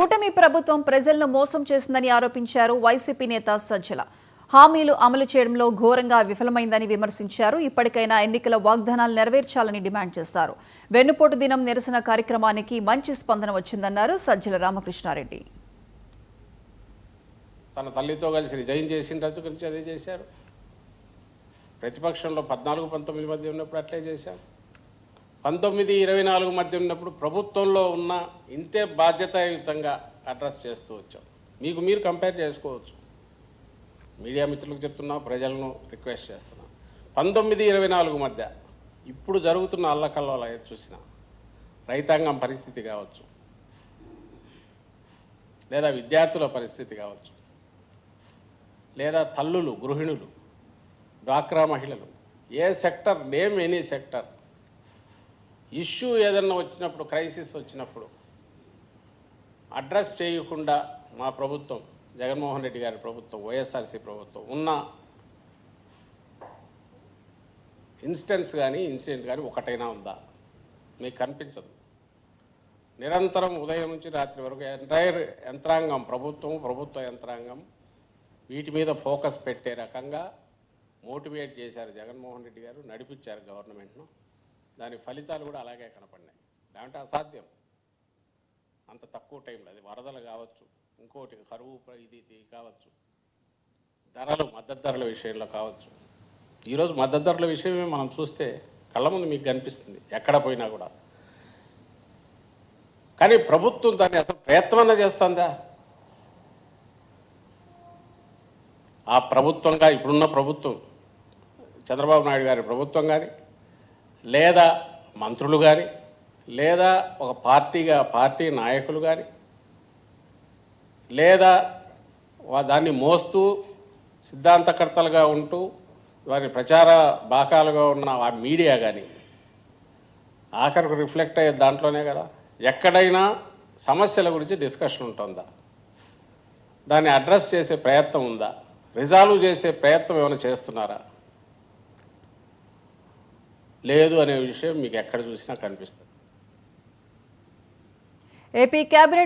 కూటమి ప్రభుత్వం ప్రజలను మోసం చేసిందని ఆరోపించారు వైసీపీ నేత సజ్జల. హామీలు అమలు చేయడంలో ఘోరంగా విఫలమైందని విమర్శించారు. ఇప్పటికైనా ఎన్నికల వాగ్దానాలు నెరవేర్చాలని డిమాండ్ చేశారు. వెన్నుపోటు దినం నిరసన కార్యక్రమానికి మంచి స్పందన వచ్చిందన్నారు సజ్జల రామకృష్ణారెడ్డి. తన తల్లితో కలిసి రిజైన్ చేసిన రోజు గురించి అదే చేశారు. ప్రతిపక్షంలో 14-19 మధ్య ఉన్నప్పుడు అట్లే చేశారు. 19-24 మధ్య ఉన్నప్పుడు ప్రభుత్వంలో ఉన్న ఇంతే బాధ్యతాయుతంగా అడ్రస్ చేస్తూ వచ్చాం. మీకు మీరు కంపేర్ చేసుకోవచ్చు. మీడియా మిత్రులకు చెప్తున్నా, ప్రజలను రిక్వెస్ట్ చేస్తున్నా. 19-24 మధ్య ఇప్పుడు జరుగుతున్న అల్లకల్లోల చూసిన రైతాంగం పరిస్థితి కావచ్చు, లేదా విద్యార్థుల పరిస్థితి కావచ్చు, లేదా తల్లులు, గృహిణులు, డ్వాక్రా మహిళలు, ఏ sector, name any sector, issue ఏదన్నా వచ్చినప్పుడు, క్రైసిస్ వచ్చినప్పుడు అడ్రస్ చేయకుండా మా ప్రభుత్వం, జగన్మోహన్ రెడ్డి గారి ప్రభుత్వం, వైఎస్ఆర్సీ ప్రభుత్వం ఉన్న ఇన్సిడెంట్స్ కానీ ఇన్సిడెంట్ కానీ ఒకటైనా ఉందా? మీకు కనిపించదు. నిరంతరం ఉదయం నుంచి రాత్రి వరకు ఎంటైర్ యంత్రాంగం, ప్రభుత్వ యంత్రాంగం వీటి మీద ఫోకస్ పెట్టే రకంగా మోటివేట్ చేశారు జగన్మోహన్ రెడ్డి గారు, నడిపించారు గవర్నమెంట్ను. దాని ఫలితాలు కూడా అలాగే కనపడినాయి. దాంట్లో అసాధ్యం అంత తక్కువ టైంలో. అది వరదలు కావచ్చు, ఇంకోటి కరువు ఇది కావచ్చు, ధరలు, మద్దతు ధరల విషయంలో కావచ్చు. ఈరోజు మద్దతు ధరల విషయమే మనం చూస్తే కళ్ళ ముందు మీకు కనిపిస్తుంది ఎక్కడ పోయినా కూడా. కానీ ప్రభుత్వం దాన్ని అసలు ప్రయత్నం చేస్తుందా? ఆ ప్రభుత్వంగా ఇప్పుడున్న ప్రభుత్వం, చంద్రబాబు నాయుడు గారి ప్రభుత్వం కానీ, లేదా మంత్రులు కానీ, లేదా ఒక పార్టీ నాయకులు కానీ, లేదా దాన్ని మోస్తూ సిద్ధాంతకర్తలుగా ఉంటూ వారి ప్రచార బాకాలుగా ఉన్న ఆ మీడియా కానీ, ఆఖరికి రిఫ్లెక్ట్ అయ్యే దాంట్లోనే కదా. ఎక్కడైనా సమస్యల గురించి డిస్కషన్ ఉంటుందా? దాన్ని అడ్రస్ చేసే ప్రయత్నం ఉందా? రిజాల్వ్ చేసే ప్రయత్నం ఏమైనా చేస్తున్నారా? లేదు అనే విషయం మీకు ఎక్కడ చూసినా కనిపిస్తుంది. AP cabinet